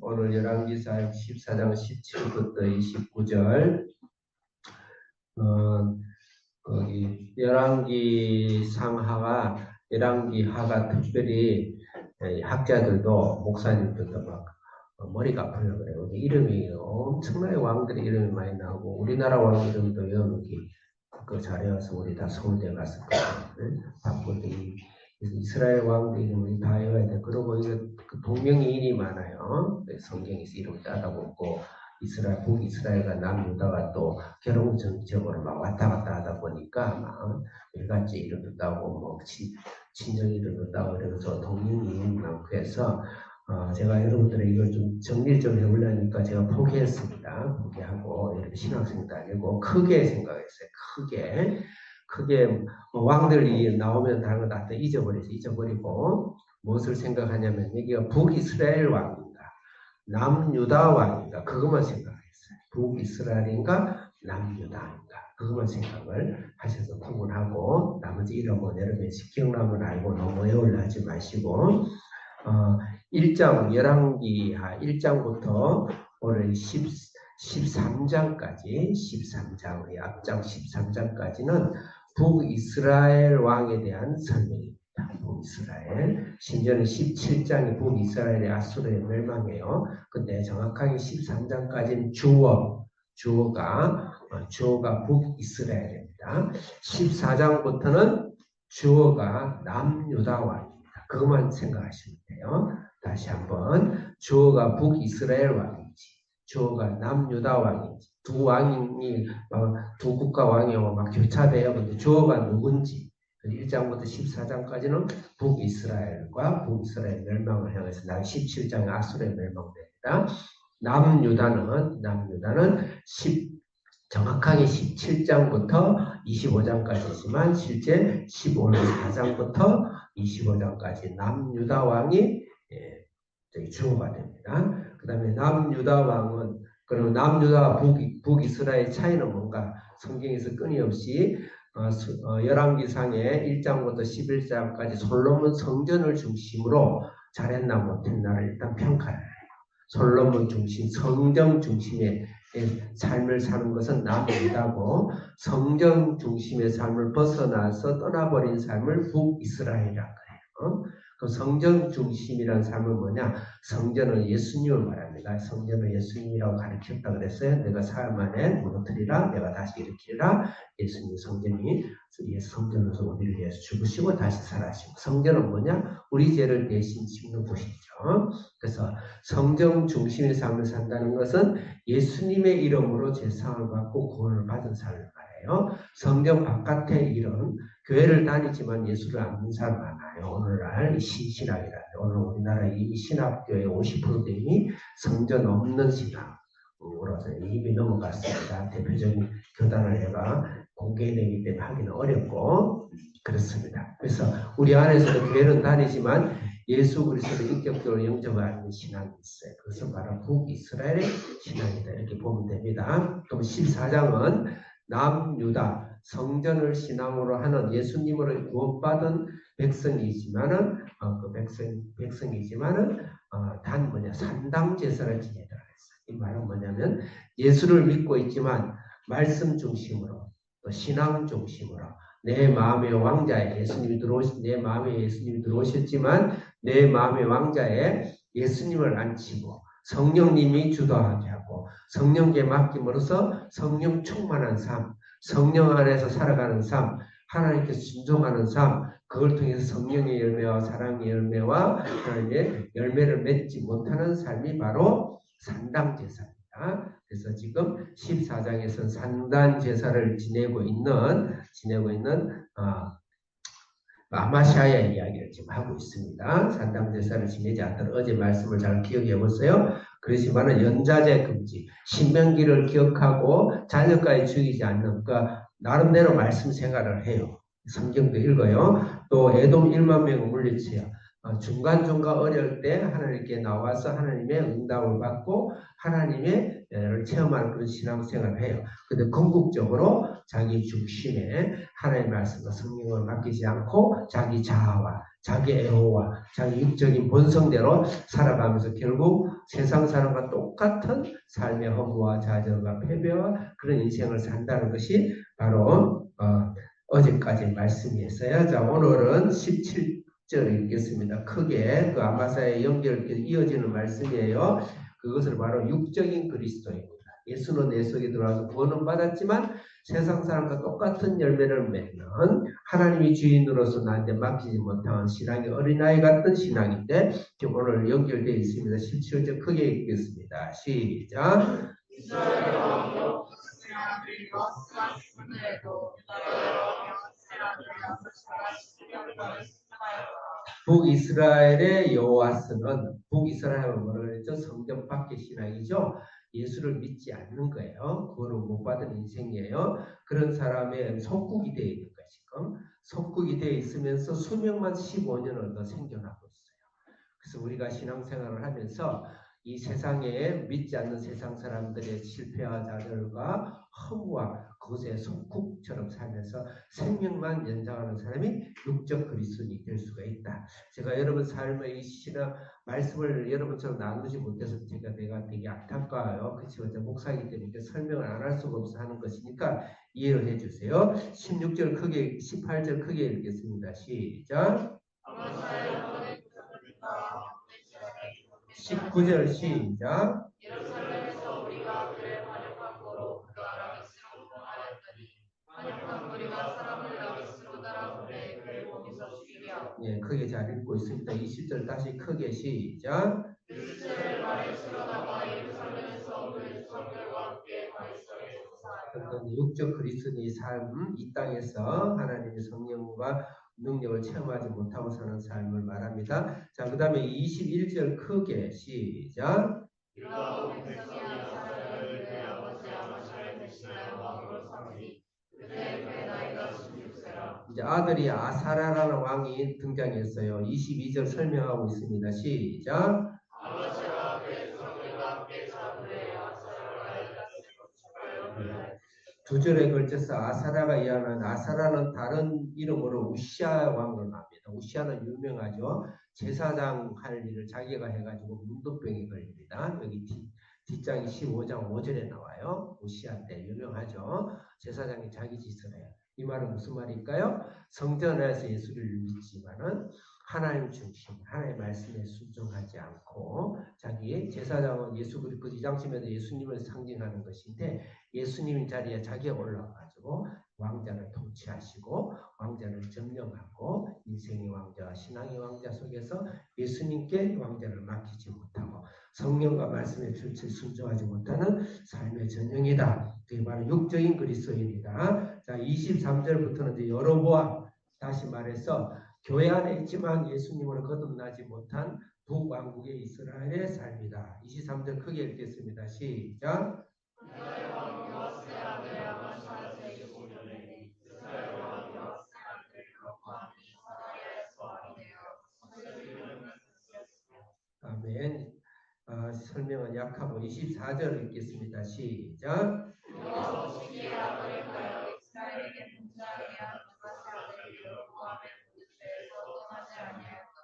오늘 열왕기상 14장 17부터 29절. 거기 열왕기하가 특별히 학자들도 목사님들도 막 머리가 아프려고 그래요. 이름이 엄청나게 왕들의 이름이 많이 나오고 우리나라 왕 이름도 여기 그 자리여서 우리 다 서울대 갔을 거예요. 바쁘게 이스라엘 왕들 이름을 다 외워야 돼. 그리고 이거 동명이인이 많아요. 성경에서 이름 따다 보고 북이스라엘과 남유다가 또 결혼 정적으로 막 왔다 갔다 하다 보니까 막 일같이 이름도 따고 뭐 친정 이름도 따고 그래서 동명이인이 많고 해서 제가 여러분들의 이걸 좀 정리를 좀 해보려니까 제가 포기했습니다. 포기하고 이렇게 신학생도 아니고 크게 생각했어요. 크게 왕들이 나오면 다른 거 다 잊어버리고 무엇을 생각하냐면 여기가 북이스라엘 왕인가 남유다 왕인가 그것만 생각했어요. 북이스라엘인가 남유다인가 그것만 생각을 하셔서 구분하고 나머지 이름은 여러분이 기억나면 알고 너무 외우려 하지 마시고 1장 열왕기하 1장부터 오늘 13장까지 13장의 앞장 13장까지는 북이스라엘 왕에 대한 설명입니다. 북이스라엘 심지어는 17장이 북이스라엘의 아수르의 멸망이에요. 근데 정확하게 13장까지는 주어가 북이스라엘입니다. 14장부터는 주어가 남유다 왕입니다. 그것만 생각하시면 돼요. 다시 한번 주어가 북이스라엘 왕인지 주어가 남유다 왕인지 두 왕이 두 국가 왕이고 막 교차돼요. 근데 주어가 누군지 1장부터 14장까지는 북이스라엘과 북이스라엘 멸망을 향해서 17장의 아수르의 멸망됩니다. 남유다는 정확하게 17장부터 25장까지지만 실제 14장부터 25장까지 남유다 왕이 주어가 됩니다. 그 다음에 남유다 왕은 그리고 남유다와 북이스라엘 차이는 뭔가 성경에서 끊임없이 열왕기상의 1장부터 11장까지 솔로몬 성전을 중심으로 잘했나 못했나를 일단 평가를 해요. 솔로몬 중심, 성전 중심의 삶을 사는 것은 남유다고 성전 중심의 삶을 벗어나서 떠나버린 삶을 북이스라엘이라고 해요. 그 성전 중심이라는 삶은 뭐냐? 성전은 예수님을 말합니다. 성전은 예수님이라고 가르쳤다 그랬어요. 내가 사흘 만에 무너뜨리라, 내가 다시 일으키리라. 예수님 성전이 성전으로서 우리를 위해서 죽으시고 다시 살아시고 성전은 뭐냐? 우리 죄를 대신 짚는 곳이죠. 그래서 성전 중심의 삶을 산다는 것은 예수님의 이름으로 제사함을 받고 구원을 받은 삶을 말해요. 성전 바깥의 일은 교회를 다니지만 예수를 안 믿는 사람 많아요. 오늘날 신신학이라는 오늘 우리나라 이 신학교의 50%이 성전 없는 신학으로서 이미 넘어갔습니다. 대표적인 교단을 해가 공개되기 때문에 하기는 어렵고 그렇습니다. 그래서 우리 안에서도 교회는 다니지만 예수 그리스도를 인격적으로 영접하는 신학이 있어요. 그것은 바로 북이스라엘의 신학이다. 이렇게 보면 됩니다. 그럼 14장은 남유다 성전을 신앙으로 하는 예수님으로 구원받은 백성이지만은 단 산당 제사를 지내더라 했어요. 이 말은 뭐냐면 예수를 믿고 있지만 말씀 중심으로 또 신앙 중심으로 내 마음의 왕자에 내 마음에 예수님이 들어오셨지만 내 마음의 왕자에 예수님을 앉히고 성령님이 주도하게 하고 성령께 맡김으로써 성령 충만한 삶, 성령 안에서 살아가는 삶, 하나님께 순종하는 삶, 그걸 통해서 성령의 열매와 사랑의 열매와 하나님의 열매를 맺지 못하는 삶이 바로 산당 제사입니다. 그래서 지금 14장에서는 산당 제사를 지내고 있는 아마샤야 이야기를 지금 하고 있습니다. 산당 제사를 지내지 않도록 어제 말씀을 잘 기억해 보세요. 그렇지만은 연자제 금지, 신명기를 기억하고 자녀까지 죽이지 않는 그러니까 나름대로 말씀 생활을 해요. 성경도 읽어요. 또 에돔 1만 명을 물리쳐요. 중간중간 어려울 때 하나님께 나와서 하나님의 응답을 받고 하나님의 체험하는 그런 신앙생활을 해요. 근데 궁극적으로 자기 중심에 하나님의 말씀과 성령을 맡기지 않고 자기 자아와 자기 애호와 자기 육적인 본성대로 살아가면서 결국 세상 사람과 똑같은 삶의 허무와 좌절과 패배와 그런 인생을 산다는 것이 바로 어제까지 말씀이었어요. 자, 오늘은 17절 읽겠습니다. 크게 그 아마사의 연결 이어지는 말씀이에요. 그것을 바로 육적인 그리스도입니다. 예수는 내 속에 들어와서 구원은 받았지만 세상 사람과 똑같은 열매를 맺는 하나님이 주인으로서 나한테 맡기지 못한 신앙이 어린아이 같은 신앙인데 지금 오늘 연결되어 있습니다. 17절 크게 읽겠습니다. 시작. 북이스라엘의 여호와스는 북이스라엘은 뭐라 그랬죠? 성경 밖의 신앙이죠. 예수를 믿지 않는 거예요. 구원을 못 받은 인생이에요. 그런 사람의 속국이 되어 있는 거예요. 지금 속국이 되어 있으면서 수명만 15년을 더 생겨나고 있어요. 그래서 우리가 신앙생활을 하면서 이 세상에 믿지 않는 세상 사람들의 실패와 좌절과 허무와 그것의 속국처럼 살면서 생명만 연장하는 사람이 육적 그리스도인이 될 수가 있다. 제가 여러분 삶의 이 신앙 말씀을 여러분처럼 나누지 못해서 내가 되게 안타까워요. 그렇지만 목사이기 때문에 설명을 안 할 수가 없어 하는 것이니까 이해를 해주세요. 16절 크게 18절 크게 읽겠습니다. 시작. 19절 시작. 예루살렘에서 우리가 그의 반역한 거로 그 아람에스로 하였더니 반역한 우리가 사람을 아람에스로 따라오되 그를 거기서 죽이게 하고. 예, 크게 잘 읽고 있습니다. 20절 다시 크게 시작. 이스라엘 아람에스로다가 예루살렘에서 그의 성결과 함께 바리새인의 조사하여 육적 그리스도인의 삶 이 땅에서 하나님의 성령과 능력을 체험하지 못하고 사는 삶을 말합니다. 자, 그 다음에 21절 크게 시작. 이제 아들이 아사라라는 왕이 등장했어요. 22절 설명하고 있습니다. 시작. 아마시아가 그의 성령과 함께 자그의 아사라가 두 절에 걸쳐서 아사라가 이야기하는 아사라는 다른 이름으로 우시아 왕을 말합니다. 우시아는 유명하죠. 제사장 할 일을 자기가 해가지고 문둥병이 걸립니다. 여기 뒷장이 15장 5절에 나와요. 우시아 때 유명하죠. 제사장이 자기 짓을 해요. 이 말은 무슨 말일까요? 성전에서 예수를 믿지만은 하나님 중심, 하나님의 말씀에 순종하지 않고 자기 제사장은 예수 그리스도 이장심에도 예수님을 상징하는 것인데 예수님 자리에 자기가 올라가지고 왕자를 통치하시고 왕자를 점령하고 인생의 왕자와 신앙의 왕자 속에서 예수님께 왕자를 맡기지 못하고 성령과 말씀에 출처 순종하지 못하는 삶의 전형이다. 그게 바로 육적인 그리스도인이다. 자, 23절부터는 이제 여로보암 다시 말해서 교회 안에 있지만 예수님을 거듭나지 못한 북왕국의 이스라엘의 삶이다. 23절 크게 읽겠습니다. 시작. 아멘. 설명은 약하고 24절 읽겠습니다. 시작.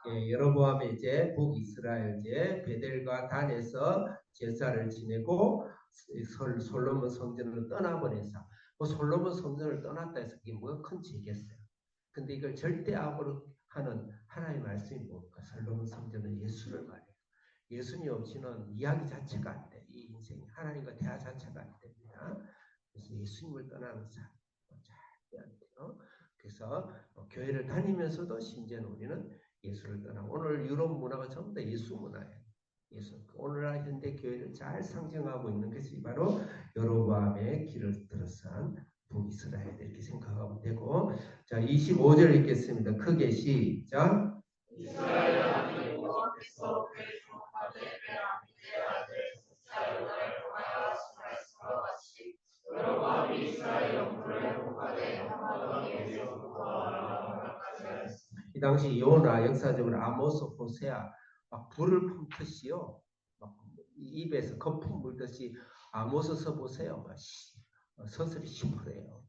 예, 여로보암이 이제 북이스라엘제 베델과 단에서 제사를 지내고 솔로몬 성전을 떠나버려서 솔로몬 성전을 떠났다 해서 이게 뭐가 큰 죄겠어요. 근데 이걸 절대 악으로 하는 하나님의 말씀이 뭘까? 솔로몬 성전은 예수를 말해요. 예수님 없이는 이야기 자체가 안 돼. 이 인생 하나님과 대화 자체가 안 됩니다. 그래서 예수님을 떠나는 삶 절대 안 돼요. 그래서 교회를 다니면서도 심지어는 우리는 예수를 떠나고 오늘 유럽 문화가 전부 다 예수 문화예요. 예수. 오늘날 현대 교회를 잘 상징하고 있는 것이 바로 여로보암의 길을 들어선 북이스라엘 이렇게 생각하면 되고 자 25절 읽겠습니다. 크게 시작. 이스라엘 하나님 여호와께서 그의 주목하되 그의 아들 사울을 통하여 말씀과 같이 여로보암이 이스라엘 영토를 회복하되 하마도 왕에게서 구하라. 이 당시 요나 역사적으로 아모스 호세아 막 불을 품듯이요. 막 입에서 거품 물듯이 아모스서 보세요. 막 서슬이 심플해요.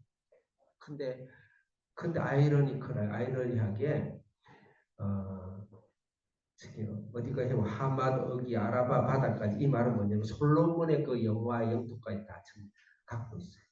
근데 아이러니하게 어디가 해고 하맛, 어기, 아라바 바다까지 이 말은 뭐냐면 솔로몬의 그 영화의 영토까지 다 갖고 있어요.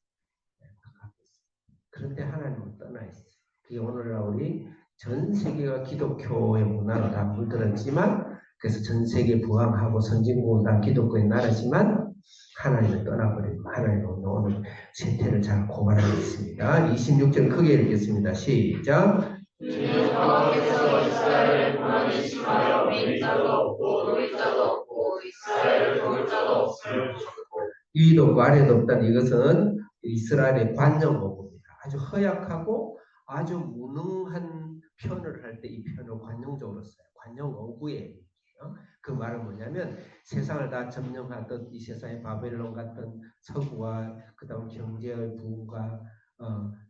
갖고 있어요. 그런데 하나님은 떠나 있어요. 그게 오늘날 우리 전 세계가 기독교의 문화로 다 물들었지만 그래서 전 세계 부흥하고 선진국은 다 기독교의 나라지만 하나님을 떠나버리고 하나님은 오늘 세태를 잘 고발하고 있습니다. 26절 크게 읽겠습니다. 시작. 여호와께서 이스라엘을 고난에 심하여 민 자도 없고 노릴 자도 없고 이스라엘을 도울 자도 없을 위도 없고 아래도 없다는 이것은 이스라엘의 관용어구입니다. 아주 허약하고 아주 무능한 표현을 할 때 이 표현을 관용적으로 써요. 관용어구예요. 그 말은 뭐냐면 세상을 다 점령하던 이 세상의 바벨론 같은 서구와 그 다음 경제의 부흥과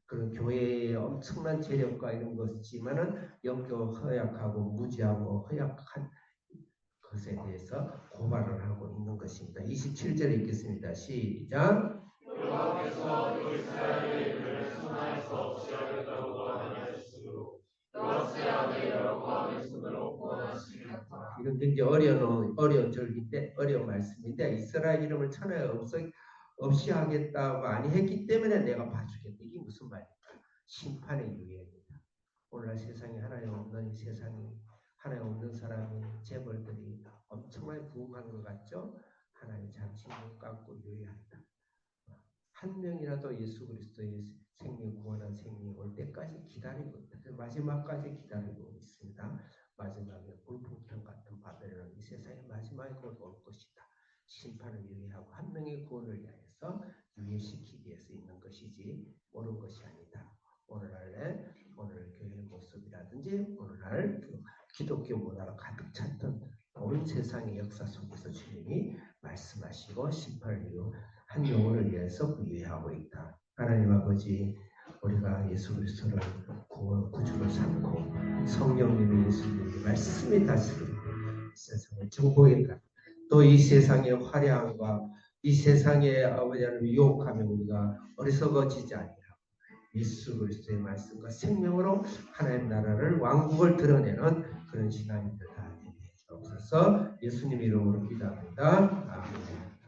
그런 교회의 엄청난 재력과 이런 것이지만은 영적 허약하고 무지하고 허약한 것에 대해서 고발을 하고 있는 것입니다. 27절 읽겠습니다. 시작. 여호와께서 이스라엘의 이름을 순화해서 없이 하겠다고 하셨으므로 여호와께서 구하겠으므로 구원하시겠다. 이건 굉장히 어려운 절기인데 어려운 말씀인데 이스라엘 이름을 천하에 없이 하겠다고 아니 했기 때문에 내가 봐주겠다. 이게 무슨 말입니까? 심판의 유예입니다. 오늘날 세상에 하나님 없는 이 세상이 하나님 없는 사람이 재벌들이 엄청나게 부흥한 것 같죠? 하나님 잠시 눈 감고 유예한다. 한 명이라도 예수 그리스도의 생명 구원한 생명이 올 때까지 기다리고 있다. 마지막까지 기다리고 있습니다. 마지막에 불풍탄 같은 바벨론 이 세상의 마지막에 곧 올 것이다. 심판을 유예하고 한 명의 구원을 위해서 유예시키기 위해서 있는 것이지 옳은 것이 아니다. 오늘 교회의 모습이라든지 오늘날 기독교 문화가 가득 찼던 온 세상의 역사 속에서 주님이 말씀하시고 심판을 이루 한 영혼을 위해서 유예하고 있다. 하나님 아버지, 우리가 예수 그리스도를 구주로 삼고 성령님이 예수님이 말씀이 다스리고 세상을 정복했다. 또 이 세상의 화려함과 이 세상의 아버지를 유혹하며 우리가 어리석어지지 아니라 예수 그리스도의 말씀과 생명으로 하나님 나라를 왕국을 드러내는 그런 신앙인들 다 되게 하옵소서. 예수님 이름으로 기도합니다. 아멘.